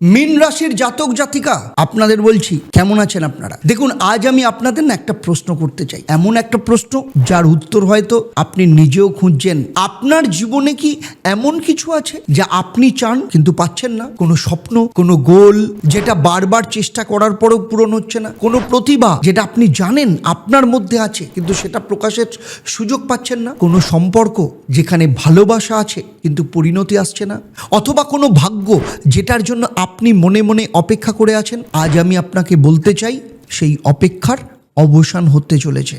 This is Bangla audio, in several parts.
মীন রাশির জাতক জাতিকা আপনাদের বলছি, কেমন আছেন আপনারা? দেখুন, আজ আমি আপনাদের না একটা প্রশ্ন করতে চাই, এমন একটা প্রশ্ন যার উত্তর হয়তো আপনি নিজেও খুঁজছেন। আপনার জীবনে কি এমন কিছু আছে যা আপনি চান কিন্তু পাচ্ছেন না? কোনো স্বপ্ন, কোনো গোল যেটা বারবার চেষ্টা করার পরেও পূরণ হচ্ছে না? কোনো প্রতিভা যেটা আপনি জানেন আপনার মধ্যে আছে কিন্তু সেটা প্রকাশের সুযোগ পাচ্ছেন না? কোনো সম্পর্ক যেখানে ভালোবাসা আছে কিন্তু পরিণতি আসছে না? অথবা কোনো ভাগ্য যেটার জন্য আপনি মনে মনে অপেক্ষা করে আছেন? আজ আমি আপনাকে বলতে চাই, সেই অপেক্ষার অবসান হতে চলেছে।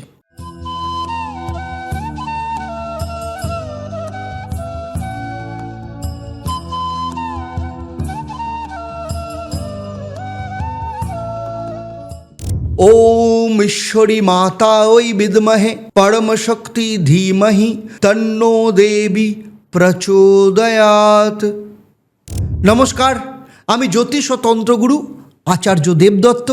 ওম ঈশ্বরী মাতা ওই বিদ্মহে পরম শক্তি ধীমহি তন্নো দেবী প্রচোদয়াৎ। নমস্কার, আমি জ্যোতিষ ও তন্ত্রগুরু আচার্য দেবদত্ত।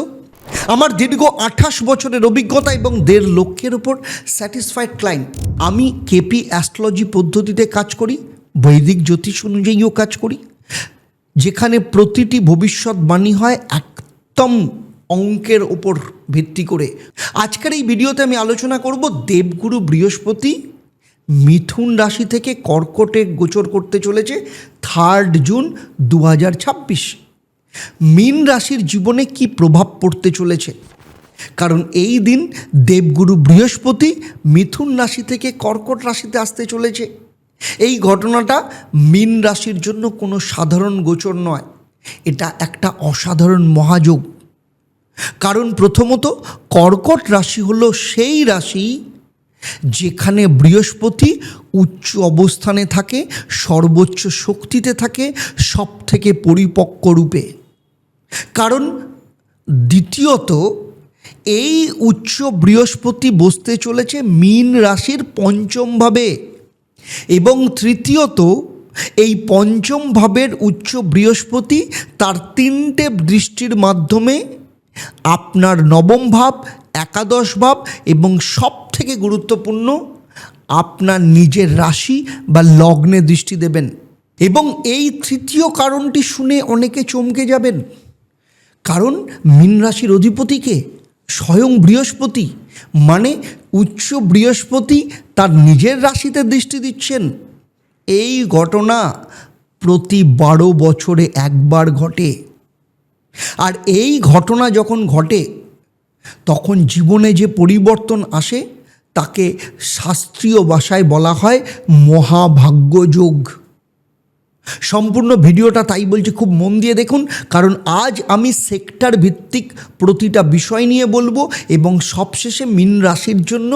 আমার দীর্ঘ 28 বছরের অভিজ্ঞতা এবং 1.5 লক্ষের ওপর স্যাটিসফাইড ক্লায়েন্ট। আমি কেপি অ্যাস্ট্রোলজি পদ্ধতিতে কাজ করি, বৈদিক জ্যোতিষ অনুযায়ীও কাজ করি, যেখানে প্রতিটি ভবিষ্যৎবাণী হয় একদম অঙ্কের ওপর ভিত্তি করে। আজকের এই ভিডিওতে আমি আলোচনা করব দেবগুরু বৃহস্পতি মিথুন রাশি থেকে কর্কটে গোচর করতে চলেছে 3 জুন 2026। মীন রাশির জীবনে কি প্রভাব পড়তে চলেছে, কারণ এই দিন দেবগুরু বৃহস্পতি মিথুন রাশি থেকে কর্কট রাশিতে আসতে চলেছে। এই ঘটনাটা মীন রাশির জন্য কোনো সাধারণ গোচর নয়, এটা একটা অসাধারণ মহাযোগ। কারণ প্রথমত, কর্কট রাশি হলো সেই রাশি যেখানে বৃহস্পতি উচ্চ অবস্থানে থাকে, সর্বোচ্চ শক্তিতে থাকে, সব থেকে পরিপক্ক রূপে। কারণ দ্বিতীয়ত, এই উচ্চ বৃহস্পতি বসতে চলেছে মীন রাশির পঞ্চম ভাবে, এবং তৃতীয়ত, এই পঞ্চম ভাবের উচ্চ বৃহস্পতি তার 3টে দৃষ্টির মাধ্যমে আপনার নবম ভাব, একাদশ ভাব এবং সব থেকে গুরুত্বপূর্ণ আপনার নিজের রাশি বা লগ্নে দৃষ্টি দেবেন। এবং এই তৃতীয় কারণটি শুনে অনেকে চমকে যাবেন, কারণ মীন রাশির অধিপতিকে স্বয়ং বৃহস্পতি, মানে উচ্চ বৃহস্পতি তার নিজের রাশিতে দৃষ্টি দিচ্ছেন। এই ঘটনা প্রতি 12 বছরে একবার ঘটে। আর এই ঘটনা যখন ঘটে তখন জীবনে যে পরিবর্তন আসে তাকে শাস্ত্রীয় ভাষায় বলা হয় মহাভাগ্যযোগ। সম্পূর্ণ ভিডিওটা তাই বলছি, খুব মন দিয়ে দেখুন, কারণ আজ আমি সেক্টর ভিত্তিক প্রতিটা বিষয় নিয়ে বলবো এবং সবশেষে মীন রাশির জন্য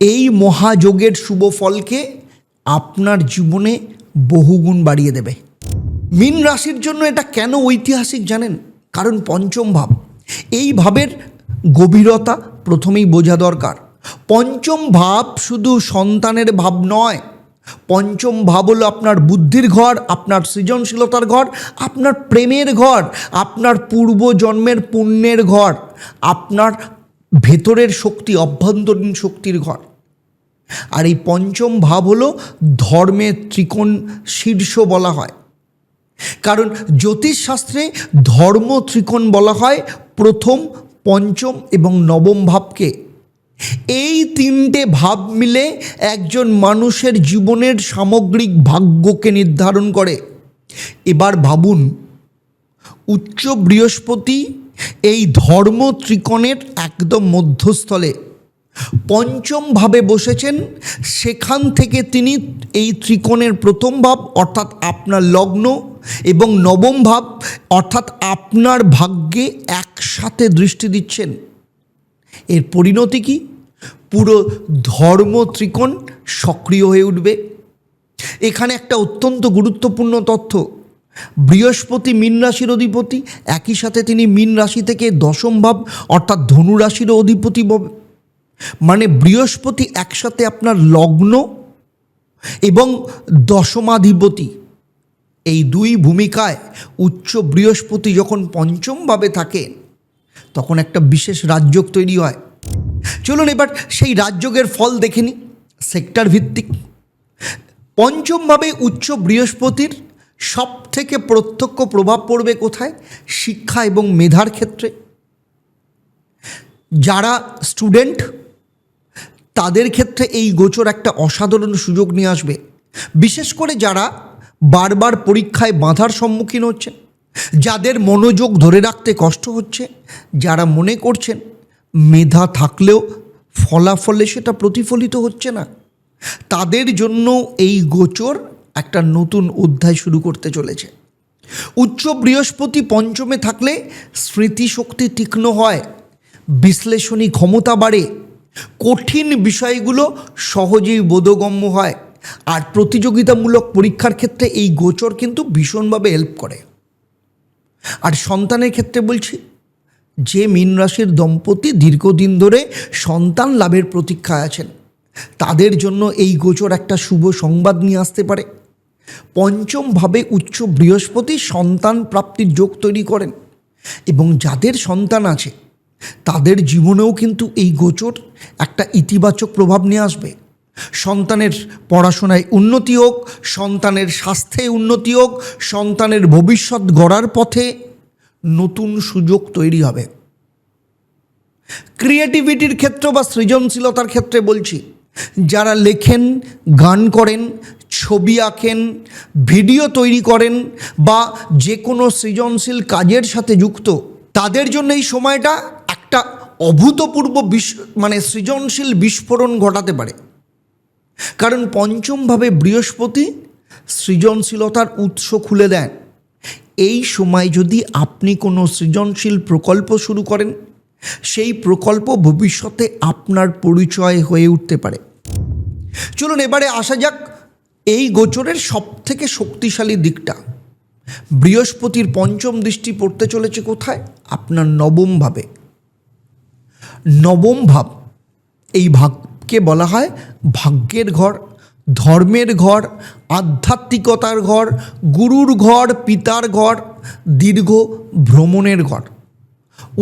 এই মহাযোগের শুভ ফলকে আপনার জীবনে বহুগুণ বাড়িয়ে দেবে। মীন রাশির জন্য এটা কেন ঐতিহাসিক জানেন? কারণ পঞ্চম ভাব, এই ভাবের গভীরতা প্রথমেই বোঝা দরকার। পঞ্চম ভাব শুধু সন্তানের ভাব নয়, পঞ্চম ভাব হলো আপনার বুদ্ধির ঘর, আপনার সৃজনশীলতার ঘর, আপনার প্রেমের ঘর, আপনার পূর্বজন্মের পুণ্যের ঘর, আপনার ভেতরের শক্তি, অভ্যন্তরীণ শক্তির ঘর। আর এই পঞ্চম ভাব হলো ধর্মের ত্রিকোণ শীর্ষ বলা হয়। কারণ জ্যোতিষশাস্ত্রে ধর্ম ত্রিকোণ বলা হয় প্রথম, পঞ্চম এবং নবম ভাবকে। এই 3টে ভাব মিলে একজন মানুষের জীবনের সামগ্রিক ভাগ্যকে নির্ধারণ করে। এবার ভাবুন, উচ্চ বৃহস্পতি এই ধর্ম ত্রিকোণের একদম মধ্যস্থলে পঞ্চম ভাবে বসেছেন, সেখান থেকে তিনি এই ত্রিকোণের প্রথম ভাব অর্থাৎ আপনার লগ্ন এবং নবম ভাব অর্থাৎ আপনার ভাগ্যে একসাথে দৃষ্টি দিচ্ছেন। এর পরিণতি কি? পুরো ধর্ম ত্রিকোণ সক্রিয় হয়ে উঠবে। এখানে একটা অত্যন্ত গুরুত্বপূর্ণ তথ্য, বৃহস্পতি মীন রাশির অধিপতি, একই সাথে তিনি মীন রাশি থেকে দশম ভাব অর্থাৎ ধনু রাশিরও অধিপতি। মানে বৃহস্পতি একসাথে আপনার লগ্ন এবং দশমাধিপতি, এই দুই ভূমিকায় উচ্চ বৃহস্পতি যখন পঞ্চমভাবে থাকে তখন একটা বিশেষ রাজযোগ তৈরি হয়। চলুন এবার সেই রাজযোগের ফল দেখে নিই সেক্টর ভিত্তিক। পঞ্চমভাবে উচ্চ বৃহস্পতির সব থেকে প্রত্যক্ষ প্রভাব পড়বে কোথায়? শিক্ষা এবং মেধার ক্ষেত্রে। যারা স্টুডেন্ট তাদের ক্ষেত্রে এই গোচর একটা অসাধারণ সুযোগ নিয়ে আসবে, বিশেষ করে যারা বারবার পরীক্ষায় বাধার সম্মুখীন হচ্ছেন, যাদের মনোযোগ ধরে রাখতে কষ্ট হচ্ছে, যারা মনে করছেন মেধা থাকলেও ফলাফলে সেটা প্রতিফলিত হচ্ছে না, তাদের জন্য এই গোচর একটা নতুন অধ্যায় শুরু করতে চলেছে। উচ্চ বৃহস্পতি পঞ্চমে থাকলে স্মৃতিশক্তি তীক্ষ্ণ হয়, বিশ্লেষণী ক্ষমতা বাড়ে, কঠিন বিষয়গুলো সহজেই বোধগম্য হয়, আর প্রতিযোগিতামূলক পরীক্ষার ক্ষেত্রে এই গোচর কিন্তু ভীষণভাবে হেল্প করে। আর সন্তানের ক্ষেত্রে বলছি, যে মীন রাশির দম্পতি দীর্ঘদিন ধরে সন্তান লাভের প্রতীক্ষায় আছেন, তাদের জন্য এই গোচর একটা শুভ সংবাদ নিয়ে আসতে পারে। পঞ্চমভাবে উচ্চ বৃহস্পতি সন্তান প্রাপ্তির যোগ তৈরি করেন, এবং যাদের সন্তান আছে তাদের জীবনেও কিন্তু এই গোচর একটা ইতিবাচক প্রভাব নিয়ে আসবে। সন্তানের পড়াশোনায় উন্নতি হোক, সন্তানের স্বাস্থ্যে উন্নতি হোক, সন্তানের ভবিষ্যৎ গড়ার পথে নতুন সুযোগ তৈরি হবে। ক্রিয়েটিভিটির ক্ষেত্র বা সৃজনশীলতার ক্ষেত্রে বলছি, যারা লেখেন, গান করেন, ছবি আঁকেন, ভিডিও তৈরি করেন বা যে কোনো সৃজনশীল কাজের সাথে যুক্ত, তাদের জন্য এই সময়টা একটা অভূতপূর্ব সৃজনশীল বিস্ফোরণ ঘটাতে পারে। কারণ পঞ্চমভাবে বৃহস্পতি সৃজনশীলতার উৎস খুলে দেন। এই সময় যদি আপনি কোনো সৃজনশীল প্রকল্প শুরু করেন, সেই প্রকল্প ভবিষ্যতে আপনার পরিচয় হয়ে উঠতে পারে। চলুন এবারে আসা যাক এই গোচরের সবথেকে শক্তিশালী দিকটা। বৃহস্পতির পঞ্চম দৃষ্টি পড়তে চলেছে কোথায়? আপনার নবম ভাবে। নবম ভাব, এই ভাবকে বলা হয় ভাগ্যের ঘর, ধর্মের ঘর, আধ্যাত্মিকতার ঘর, গুরুর ঘর, পিতার ঘর, দীর্ঘ ভ্রমণের ঘর।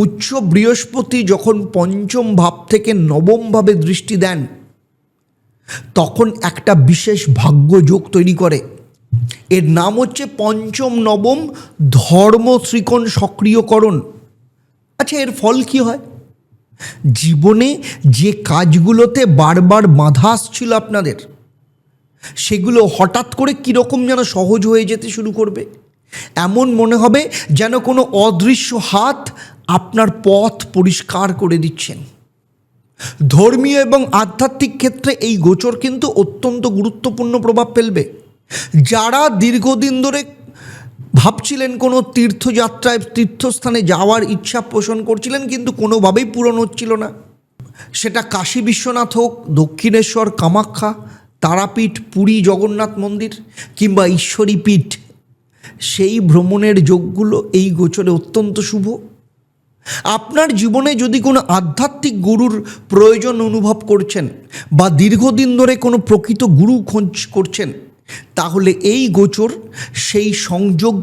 উচ্চ বৃহস্পতি যখন পঞ্চম ভাব থেকে নবম ভাবে দৃষ্টি দেন, তখন একটা বিশেষ ভাগ্যযোগ তৈরি করে। এর নাম হচ্ছে পঞ্চম নবম ধর্ম ত্রিকোণ সক্রিয়করণ। আচ্ছা, এর ফল কি হয়? জীবনে যে কাজগুলোতে বারবার বাধা আসছিল আপনাদের, সেগুলো হঠাৎ করে কীরকম যেন সহজ হয়ে যেতে শুরু করবে। এমন মনে হবে যেন কোনো অদৃশ্য হাত আপনার পথ পরিষ্কার করে দিচ্ছেন। ধর্মীয় এবং আধ্যাত্মিক ক্ষেত্রে এই গোচর কিন্তু অত্যন্ত গুরুত্বপূর্ণ প্রভাব ফেলবে। যারা দীর্ঘদিন ধরে ভাবছিলেন কোনো তীর্থযাত্রায়, তীর্থস্থানে যাওয়ার ইচ্ছা পোষণ করছিলেন, কিন্তু কোনোভাবেই পূরণ হচ্ছিল না, সেটা কাশী বিশ্বনাথ হোক, দক্ষিণেশ্বর, কামাখ্যা, তারাপীঠ, পুরী জগন্নাথ মন্দির কিংবা ঈশ্বরী পীঠ, সেই ভ্রমণের যোগগুলো এই গোচরে অত্যন্ত শুভ। আপনার জীবনে যদি কোনো আধ্যাত্মিক গুরুর প্রয়োজন অনুভব করছেন বা দীর্ঘদিন ধরে কোনো প্রকৃত গুরু খোঁজ করছেন, তাহলে এই গোচর সেই সংযোগ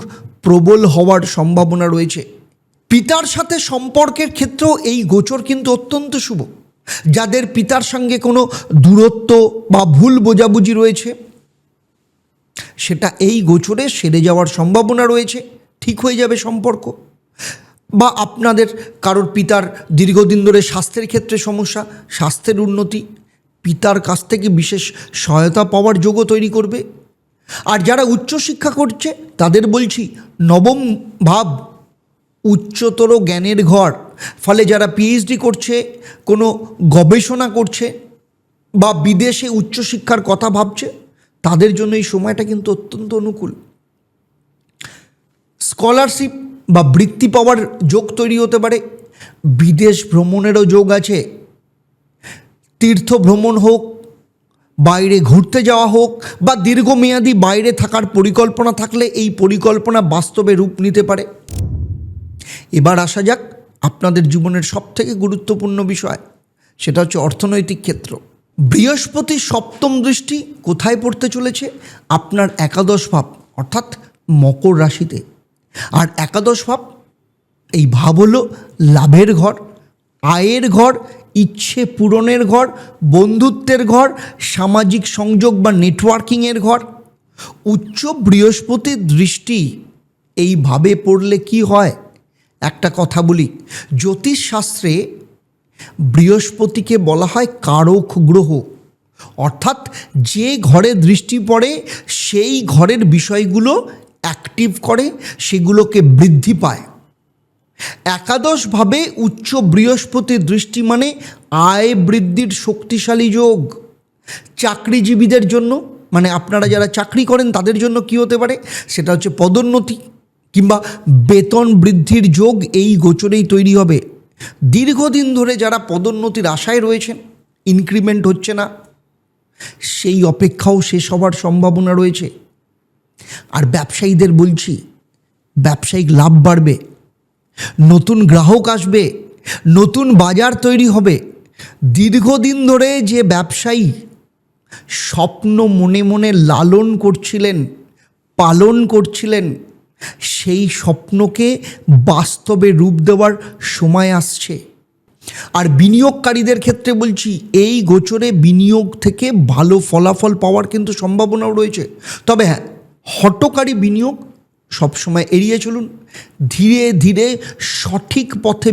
প্রবল হওয়ার সম্ভাবনা রয়েছে। পিতার সাথে সম্পর্কের ক্ষেত্রেও এই গোচর কিন্তু অত্যন্ত শুভ। যাদের পিতার সঙ্গে কোনো দূরত্ব বা ভুল বোঝাবুঝি রয়েছে, সেটা এই গোচরে সেরে যাওয়ার সম্ভাবনা রয়েছে, ঠিক হয়ে যাবে সম্পর্ক। বা আপনাদের কারোর পিতার দীর্ঘদিন ধরে স্বাস্থ্যের ক্ষেত্রে সমস্যা, স্বাস্থ্যের উন্নতি, পিতার কাছ থেকে বিশেষ সহায়তা পাওয়ার যোগও তৈরি করবে। আর যারা উচ্চশিক্ষা করছে তাদের বলছি, নবম ভাব উচ্চতর জ্ঞানের ঘর। ফলে যারা পিএইচডি করছে, কোনো গবেষণা করছে বা বিদেশে উচ্চশিক্ষার কথা ভাবছে, তাদের জন্য এই সময়টা কিন্তু অত্যন্ত অনুকূল। স্কলারশিপ বা বৃত্তি পাওয়ার যোগ তৈরি হতে পারে। বিদেশ ভ্রমণেরও যোগ আছে। তীর্থ ভ্রমণ হোক, বাইরে ঘুরতে যাওয়া হোক বা দীর্ঘমেয়াদী বাইরে থাকার পরিকল্পনা থাকলে এই পরিকল্পনা বাস্তবে রূপ নিতে পারে। এবার আসা যাক আপনাদের জীবনের সবথেকে গুরুত্বপূর্ণ বিষয়, সেটা হচ্ছে অর্থনৈতিক ক্ষেত্র। বৃহস্পতির সপ্তম দৃষ্টি কোথায় পড়তে চলেছে? আপনার একাদশ ভাব, অর্থাৎ মকর রাশিতে। আর একাদশ ভাব, এই ভাব হলো লাভের ঘর, আয়ের ঘর, ইচ্ছে পূরণের ঘর, বন্ধুত্বের ঘর, সামাজিক সংযোগ বা নেটওয়ার্কিংয়ের ঘর। উচ্চ বৃহস্পতির দৃষ্টি এইভাবে পড়লে কি হয়, একটা কথা বলি, জ্যোতিষশাস্ত্রে বৃহস্পতিকে বলা হয় কারক গ্রহ, অর্থাৎ যে ঘরে দৃষ্টি পড়ে সেই ঘরের বিষয়গুলো অ্যাক্টিভ করে, সেগুলোকে বৃদ্ধি পায়। একাদশভাবে উচ্চ বৃহস্পতির দৃষ্টি মানে আয় বৃদ্ধির শক্তিশালী যোগ। চাকরিজীবীদের জন্য, মানে আপনারা যারা চাকরি করেন তাদের জন্য কি হতে পারে, সেটা হচ্ছে পদোন্নতি কিংবা বেতন বৃদ্ধির যোগ এই গোচরেই তৈরি হবে। দীর্ঘদিন ধরে যারা পদোন্নতির আশায় রয়েছেন, ইনক্রিমেন্ট হচ্ছে না, সেই অপেক্ষাও শেষ হবার সম্ভাবনা রয়েছে। আর ব্যবসায়ীদের বলছি, ব্যবসায়িক লাভ বাড়বে, নতুন গ্রাহক আসবে, নতুন বাজার তৈরি হবে। দীর্ঘদিন ধরে যে ব্যবসায়ী স্বপ্ন মনে মনে লালন করছিলেন, পালন করছিলেন, সেই স্বপ্নকে বাস্তবে রূপ দেওয়ার সময় আসছে। আর বিনিয়োগকারীদের ক্ষেত্রে বলছি, এই গোচরে বিনিয়োগ থেকে ভালো ফলাফল পাওয়ার কিন্তু সম্ভাবনাও রয়েছে। তবে হ্যাঁ, হঠকারী বিনিয়োগ সবসময় এড়িয়ে চলুন, ধীরে ধীরে সঠিক পথে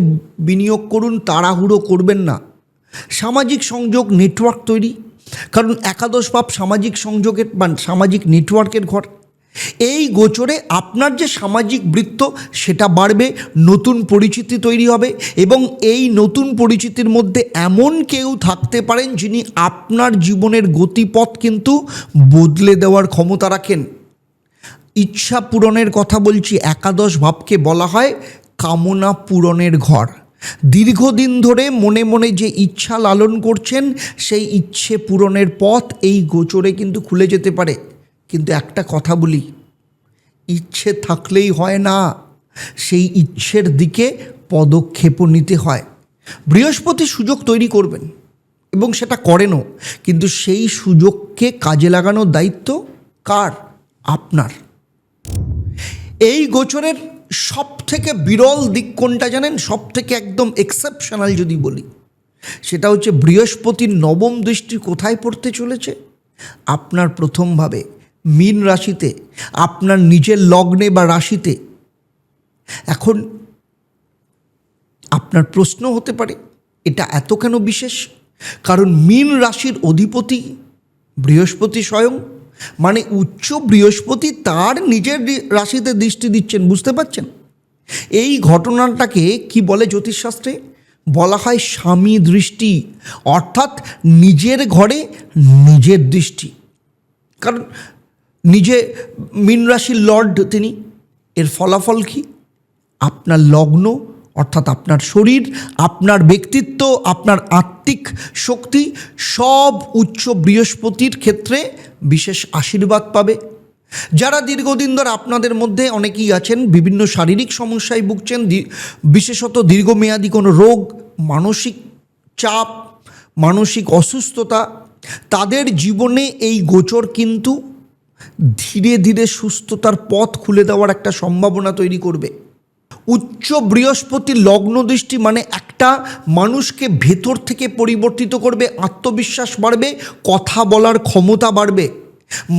বিনিয়োগ করুন, তাড়াহুড়ো করবেন না। সামাজিক সংযোগ, নেটওয়ার্ক তৈরি, কারণ একাদশ ভাব সামাজিক সংযোগের বা সামাজিক নেটওয়ার্কের ঘর। এই গোচরে আপনার যে সামাজিক বৃত্ত সেটা বাড়বে, নতুন পরিচিতি তৈরি হবে এবং এই নতুন পরিচিতির মধ্যে এমন কেউ থাকতে পারেন যিনি আপনার জীবনের গতিপথ কিন্তু বদলে দেওয়ার ক্ষমতা রাখেন। ইচ্ছা পূরণের কথা বলছি, একাদশ ভাবকে বলা হয় কামনা পূরণের ঘর। দীর্ঘদিন ধরে মনে মনে যে ইচ্ছা লালন করছেন, সেই ইচ্ছে পূরণের পথ এই গোচরে কিন্তু খুলে যেতে পারে। কিন্তু একটা কথা বলি, ইচ্ছে থাকলেই হয় না, সেই ইচ্ছের দিকে পদক্ষেপও নিতে হয়। বৃহস্পতি সুযোগ তৈরি করবেন এবং সেটা করেনও, কিন্তু সেই সুযোগকে কাজে লাগানোর দায়িত্ব কার? আপনার। এই গোচরের সব থেকে বিরল দিক কোনটা জানেন? সব থেকে একদম এক্সেপশনাল যদি বলি, সেটা হচ্ছে বৃহস্পতির নবম দৃষ্টি কোথায় পড়তে চলেছে? আপনার প্রথমভাবে মীন রাশিতে, আপনার নিজের লগ্নে বা রাশিতে। এখন আপনার প্রশ্ন হতে পারে, এটা এত কেন বিশেষ? কারণ মীন রাশির অধিপতি বৃহস্পতি স্বয়ং, মানে উচ্চ বৃহস্পতি তার নিজের রাশিতে দৃষ্টি দিচ্ছেন। বুঝতে পারছেন? এই ঘটনাটাকে কি বলে জ্যোতিষশাস্ত্রে? বলা হয় স্বামী দৃষ্টি, অর্থাৎ নিজের ঘরে নিজের দৃষ্টি। কারণ নিজে মীন রাশির লর্ড তিনি, এর ফলাফল কি? আপনার লগ্ন অর্থাৎ আপনার শরীর, আপনার ব্যক্তিত্ব, আপনার আত্মিক শক্তি সব উচ্চ বৃহস্পতির ক্ষেত্রে বিশেষ আশীর্বাদ পাবে। যারা দীর্ঘদিন ধরে, আপনাদের মধ্যে অনেকেই আছেন বিভিন্ন শারীরিক সমস্যায় ভুগছেন, বিশেষত দীর্ঘমেয়াদী কোনো রোগ, মানসিক চাপ, মানসিক অসুস্থতা, তাদের জীবনে এই গোচর কিন্তু ধীরে ধীরে সুস্থতার পথ খুলে দেওয়ার একটা সম্ভাবনা তৈরি করবে। উচ্চ বৃহস্পতি লগ্ন দৃষ্টি মানে একটা মানুষকে ভেতর থেকে পরিবর্তিত করবে, আত্মবিশ্বাস বাড়বে, কথা বলার ক্ষমতা বাড়বে,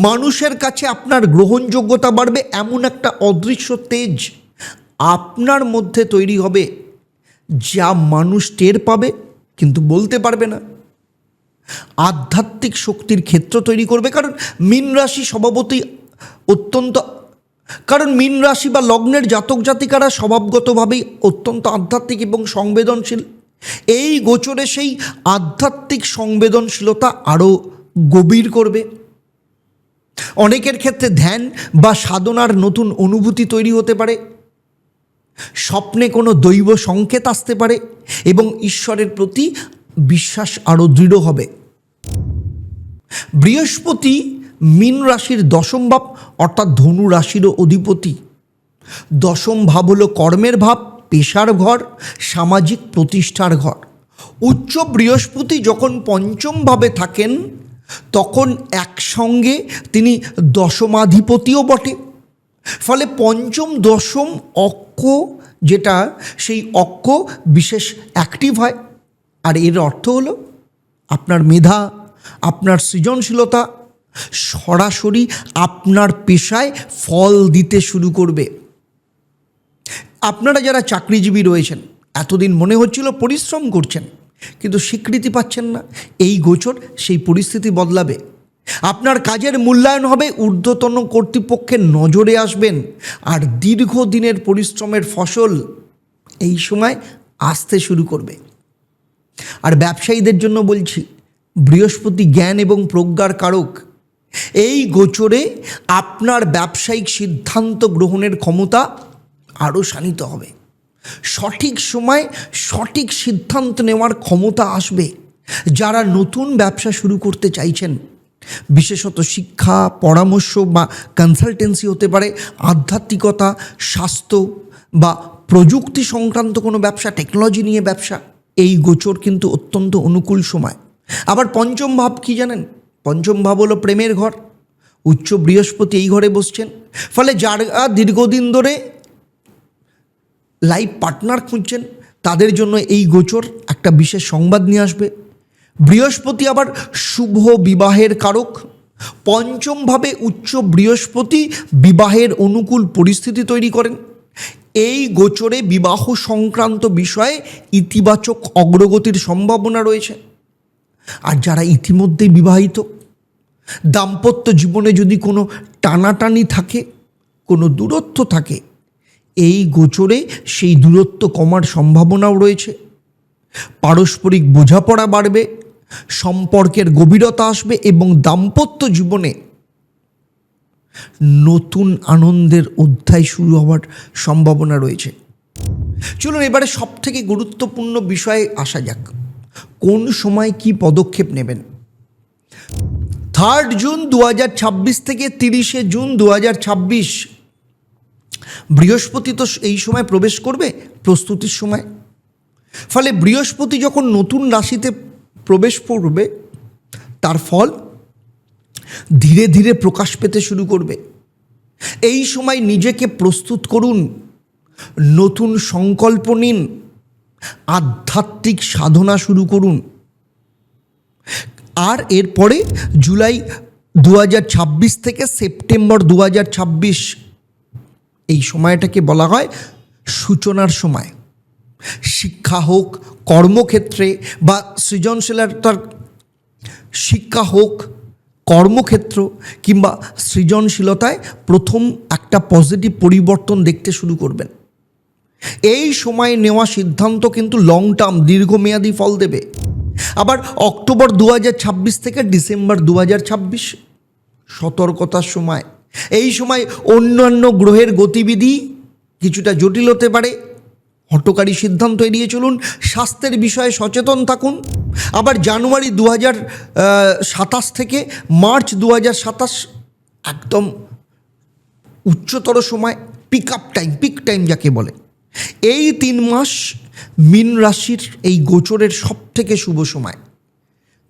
মানুষের কাছে আপনার গ্রহণযোগ্যতা বাড়বে। এমন একটা অদৃশ্য তেজ আপনার মধ্যে তৈরি হবে যা মানুষ টের পাবে কিন্তু বলতে পারবে না। আধ্যাত্মিক শক্তির ক্ষেত্র তৈরি করবে, কারণ মীন রাশি স্বভাবতই কারণ মীন রাশি বা লগ্নের জাতক জাতিকারা স্বভাবগতভাবেই অত্যন্ত আধ্যাত্মিক এবং সংবেদনশীল। এই গোচরে সেই আধ্যাত্মিক সংবেদনশীলতা আরও গভীর করবে। অনেকের ক্ষেত্রে ধ্যান বা সাধনার নতুন অনুভূতি তৈরি হতে পারে, স্বপ্নে কোনো দৈব সংকেত আসতে পারে এবং ঈশ্বরের প্রতি বিশ্বাস আরও দৃঢ় হবে। বৃহস্পতি মীন রাশির দশম ভাব অর্থাৎ ধনু রাশিরও অধিপতি। দশম ভাব হলো কর্মের ভাব, পেশার ঘর, সামাজিক প্রতিষ্ঠার ঘর। উচ্চ বৃহস্পতি যখন পঞ্চম ভাবে থাকেন তখন একসঙ্গে তিনি দশমাধিপতিও বটে। ফলে পঞ্চম দশম অক্ষ যেটা, সেই অক্ষ বিশেষ অ্যাক্টিভ হয়। আর এর অর্থ হলো আপনার মেধা, আপনার সৃজনশীলতা, সরাসরি আপনার পেশায় ফল দিতে শুরু করবে। আপনারা যারা চাকরিজীবী রয়েছেন, এতদিন মনে হচ্ছিল পরিশ্রম করছেন কিন্তু স্বীকৃতি পাচ্ছেন না, এই গোচর সেই পরিস্থিতি বদলাবে। আপনার কাজের মূল্যায়ন হবে, ঊর্ধ্বতন কর্তৃপক্ষের নজরে আসবেন, আর দীর্ঘদিনের পরিশ্রমের ফসল এই সময় আসতে শুরু করবে। আর ব্যবসায়ীদের জন্য বলছি, বৃহস্পতি জ্ঞান এবং প্রজ্ঞার কারক। এই গোচরে আপনার ব্যবসায়িক সিদ্ধান্ত গ্রহণের ক্ষমতা আরও শানিত হবে। সঠিক সময় সঠিক সিদ্ধান্ত নেওয়ার ক্ষমতা আসবে। যারা নতুন ব্যবসা শুরু করতে চাইছেন, বিশেষত শিক্ষা, পরামর্শ বা কনসালটেন্সি হতে পারে, আধ্যাত্মিকতা, স্বাস্থ্য বা প্রযুক্তি সংক্রান্ত কোনো ব্যবসা, টেকনোলজি নিয়ে ব্যবসা, এই গোচর কিন্তু অত্যন্ত অনুকূল সময়। আবার পঞ্চম ভাব কি জানেন? পঞ্চম ভাব হলো প্রেমের ঘর। উচ্চ বৃহস্পতি এই ঘরে বসছেন, ফলে যারা দীর্ঘদিন ধরে লাইফ পার্টনার খুঁজছেন তাদের জন্য এই গোচর একটা বিশেষ সংবাদ নিয়ে আসবে। বৃহস্পতি আবার শুভ বিবাহের কারক। পঞ্চমভাবে উচ্চ বৃহস্পতি বিবাহের অনুকূল পরিস্থিতি তৈরি করেন। এই গোচরে বিবাহ সংক্রান্ত বিষয়ে ইতিবাচক অগ্রগতির সম্ভাবনা রয়েছে। আর যারা ইতিমধ্যেই বিবাহিত, দাম্পত্য জীবনে যদি কোনো টানাটানি থাকে, কোনো দূরত্ব থাকে, এই গোচরে সেই দূরত্ব কমার সম্ভাবনাও রয়েছে। পারস্পরিক বোঝাপড়া বাড়বে, সম্পর্কের গভীরতা আসবে এবং দাম্পত্য জীবনে নতুন আনন্দের অধ্যায় শুরু হওয়ার সম্ভাবনা রয়েছে। চলুন এবারে সবথেকে গুরুত্বপূর্ণ বিষয়ে আসা যাক। কোন সময় কি পদক্ষেপ নেবেন? 3 জুন 2026 থেকে 30 জুন 2026 বৃহস্পতি তো এই সময় প্রবেশ করবে, প্রস্তুতির সময়। ফলে বৃহস্পতি যখন নতুন রাশিতে প্রবেশ করবে, তার ফল ধীরে ধীরে প্রকাশ পেতে শুরু করবে। এই সময় নিজেকে প্রস্তুত করুন, নতুন সংকল্প নিন, আধ্যাত্মিক সাধনা শুরু করুন। আর এরপরে জুলাই 2026 থেকে সেপ্টেম্বর 2026 এই সময়টাকে বলা হয় সূচনার সময়। শিক্ষা হোক, কর্মক্ষেত্রে বা সৃজনশীলতার শিক্ষা হোক, কর্মক্ষেত্র কিংবা সৃজনশীলতায় প্রথম একটা পজিটিভ পরিবর্তন দেখতে শুরু করবেন। এই সময়ে নেওয়া সিদ্ধান্ত কিন্তু লং টার্ম, দীর্ঘমেয়াদী ফল দেবে। আবার অক্টোবর 2026 থেকে ডিসেম্বর 2026 সতর্কতার সময়। এই সময় অন্যান্য গ্রহের গতিবিধি কিছুটা জটিল হতে পারে, হঠকারী সিদ্ধান্ত এড়িয়ে চলুন, স্বাস্থ্যের বিষয়ে সচেতন থাকুন। আবার জানুয়ারি 2027 থেকে মার্চ 2027 একদম উচ্চতর সময়, পিক টাইম যাকে বলে। এই 3 মাস মীন রাশির এই গোচরের সবথেকে শুভ সময়।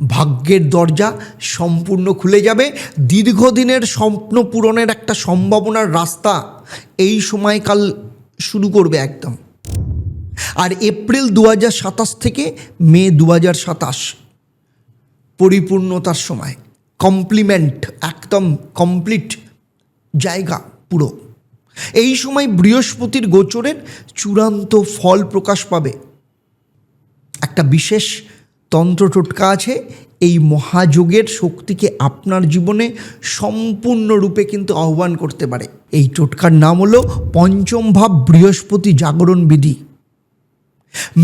ভাগ্যের দরজা সম্পূর্ণ খুলে যাবে। দীর্ঘদিনের স্বপ্ন পূরণের একটা সম্ভাবনার রাস্তা এই সময়কাল শুরু করবে একদম। আর এপ্রিল 2027 থেকে মে 2027 পরিপূর্ণতার সময়, কমপ্লিমেন্ট, একদম কমপ্লিট জায়গা পুরো। এই সময় বৃহস্পতির গোচরের চূড়ান্ত ফল প্রকাশ পাবে। একটা বিশেষ তন্ত্র টোটকা আছে, এই মহাযোগের শক্তিকে আপনার জীবনে সম্পূর্ণরূপে কিন্তু আহ্বান করতে পারে। এই টোটকার নাম হলো পঞ্চম ভাব বৃহস্পতি জাগরণ বিধি।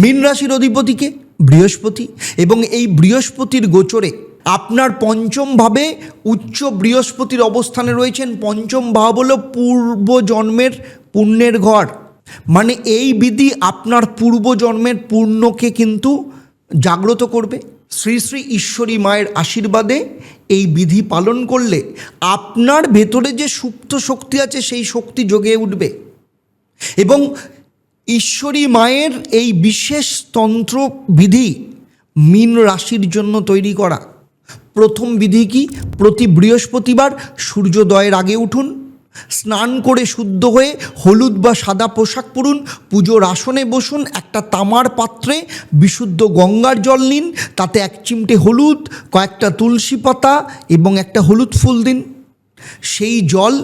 মীন রাশির অধিপতিকে বৃহস্পতি, এবং এই বৃহস্পতির গোচরে আপনার পঞ্চম ভাবে উচ্চ বৃহস্পতির অবস্থানে রয়েছেন। পঞ্চম ভাব হলো পূর্বজন্মের পুণ্যের ঘর। মানে এই বিধি আপনার পূর্বজন্মের পুণ্যকে কিন্তু জাগ্রত করবে। শ্রী শ্রী ঈশ্বরী মায়ের আশীর্বাদে এই বিধি পালন করলে আপনার ভেতরে যে সুপ্ত শক্তি আছে সেই শক্তি জেগে উঠবে। এবং ঈশ্বরী মায়ের এই বিশেষ তন্ত্র বিধি মীন রাশির জন্য তৈরি করা। প্রথম বিধি কি? প্রতি বৃহস্পতিবার সূর্যোদয়ের আগে উঠুন, স্নান করে শুদ্ধ হয়ে হলুদ বা সাদা পোশাক পরুন, পুজোর আসনে বসুন, একটা তামার পাত্রে বিশুদ্ধ গঙ্গার জল নিন, তাতে 1 চিমটে হলুদ, কয়েকটা তুলসী পাতা এবং একটা হলুদ ফুল দিন। সেই জল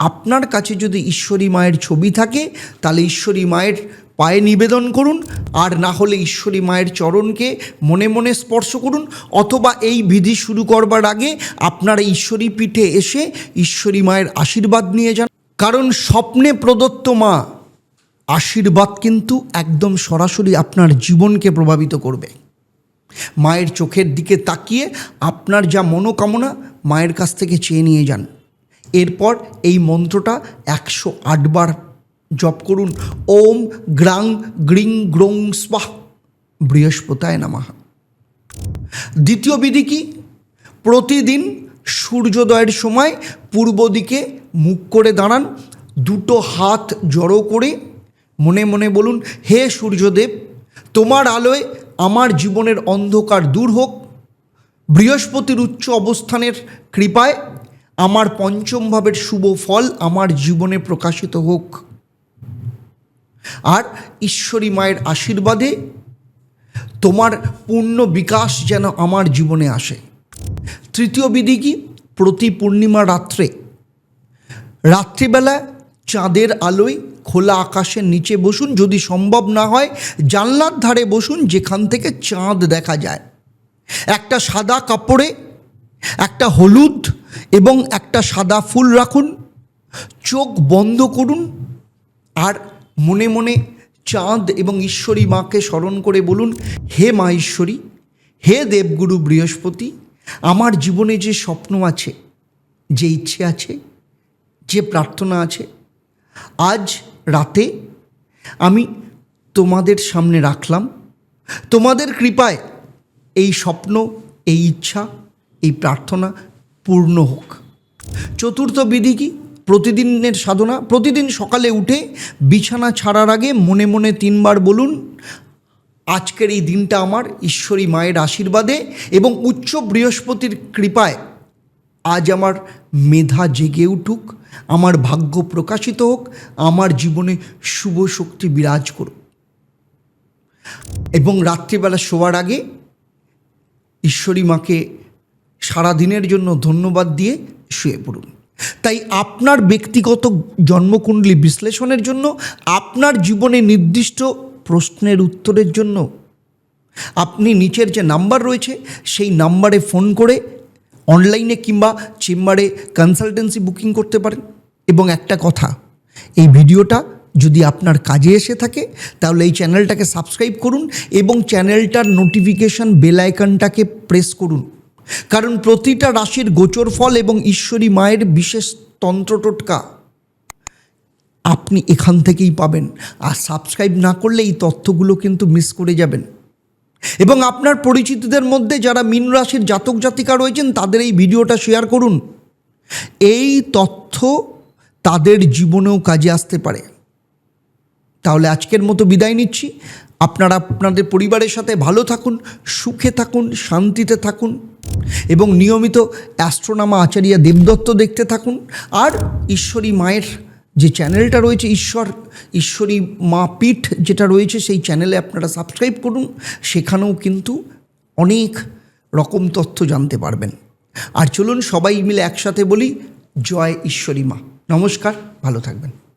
আপনার কাছে যদি ঈশ্বরী মায়ের ছবি থাকে তাহলে ঈশ্বরী মায়ের পায়ে নিবেদন করুন, আর না হলে ঈশ্বরী মায়ের চরণকে মনে মনে স্পর্শ করুন, অথবা এই বিধি শুরু করবার আগে আপনারা ঈশ্বরী পীঠে এসে ঈশ্বরী মায়ের আশীর্বাদ নিয়ে যান। কারণ স্বপ্নে প্রদত্ত মা আশীর্বাদ কিন্তু একদম সরাসরি আপনার জীবনকে প্রভাবিত করবে। মায়ের চোখের দিকে তাকিয়ে আপনার যা মনোকামনা মায়ের কাছ থেকে চেয়ে নিয়ে যান। এরপর এই মন্ত্রটা 108 বার জপ করুন। ওম গ্রাং গ্রিং গ্রোং স্বাহা বৃহস্পতায় নমঃ। দ্বিতীয় বিধি কি? প্রতিদিন সূর্যোদয়ের সময় পূর্ব দিকে মুখ করে দাঁড়ান, 2 হাত জড়ো করে মনে মনে বলুন, হে সূর্যদেব, তোমার আলোয় আমার জীবনের অন্ধকার দূর হোক। বৃহস্পতির উচ্চ অবস্থানের কৃপায় আমার পঞ্চম ভাবের শুভ ফল আমার জীবনে প্রকাশিত হোক। আর ঈশ্বরী মায়ের আশীর্বাদে তোমার পূর্ণ বিকাশ যেন আমার জীবনে আসে। তৃতীয় বিধি কি? প্রতি পূর্ণিমা রাত্রিবেলা চাঁদের আলোয় খোলা আকাশের নিচে বসুন, যদি সম্ভব না হয় জানলার ধারে বসুন যেখান থেকে চাঁদ দেখা যায়। একটা সাদা কাপড়ে একটা হলুদ এবং একটা সাদা ফুল রাখুন, চোখ বন্ধ করুন, আর মনে মনে চাঁদ এবং ঈশ্বরী মাকে স্মরণ করে বলুন, হে মা ঈশ্বরী, হে দেবগুরু বৃহস্পতি, আমার জীবনে যে স্বপ্ন আছে, যে ইচ্ছে আছে, যে প্রার্থনা আছে, আজ রাতে আমি তোমাদের সামনে রাখলাম। তোমাদের কৃপায় এই স্বপ্ন, এই ইচ্ছা, এই প্রার্থনা পূর্ণ হোক। চতুর্থ বিধি কি? প্রতিদিনের সাধনা। প্রতিদিন সকালে উঠে বিছানা ছাড়ার আগে মনে মনে 3 বার বলুন, আজকের এই দিনটা আমার ঈশ্বরী মায়ের আশীর্বাদে এবং উচ্চ বৃহস্পতির কৃপায় আজ আমার মেধা জেগে উঠুক, আমার ভাগ্য প্রকাশিত হোক, আমার জীবনে শুভ শক্তি বিরাজ করুক। এবং রাত্রিবেলা শোয়ার আগে ঈশ্বরী মাকে সারা দিনের জন্য ধন্যবাদ দিয়ে শুয়ে পড়ুন। তাই আপনার ব্যক্তিগত জন্মকুণ্ডলী বিশ্লেষণের জন্য, আপনার জীবনে নির্দিষ্ট প্রশ্নের উত্তরের জন্য আপনি নিচের যে নাম্বার রয়েছে সেই নাম্বারে ফোন করে অনলাইনে কিংবা চেম্বারে কনসালটেন্সি বুকিং করতে পারেন। এবং একটা কথা, এই ভিডিওটা যদি আপনার কাজে এসে থাকে তাহলে এই চ্যানেলটাকে সাবস্ক্রাইব করুন এবং চ্যানেলটার নোটিফিকেশান বেল আইকনটাকে প্রেস করুন। কারণ প্রতিটা রাশির গোচর ফল এবং ঈশ্বরী মায়ের বিশেষ তন্ত্র টোটকা আপনি এখান থেকেই পাবেন। আর সাবস্ক্রাইব না করলে এই তথ্যগুলো কিন্তু মিস করে যাবেন। এবং আপনার পরিচিতদের মধ্যে যারা মীন রাশির জাতক জাতিকা রয়েছেন তাদের এই ভিডিওটা শেয়ার করুন। এই তথ্য তাদের জীবনেও কাজে আসতে পারে। তাহলে আজকের মতো বিদায় নিচ্ছি। আপনারা আপনাদের পরিবারের সাথে ভালো থাকুন, সুখে থাকুন, শান্তিতে থাকুন এবং নিয়মিত অ্যাস্ট্রোনামা আচার্য দেবদত্ত দেখতে থাকুন। আর ঈশ্বরী মায়ের যে চ্যানেলটা রয়েছে, ঈশ্বরী মা পীঠ যেটা রয়েছে, সেই চ্যানেলে আপনারা সাবস্ক্রাইব করুন। সেখানেও কিন্তু অনেক রকম তথ্য জানতে পারবেন। আর চলুন সবাই মিলে একসাথে বলি, জয় ঈশ্বরী মা। নমস্কার, ভালো থাকবেন।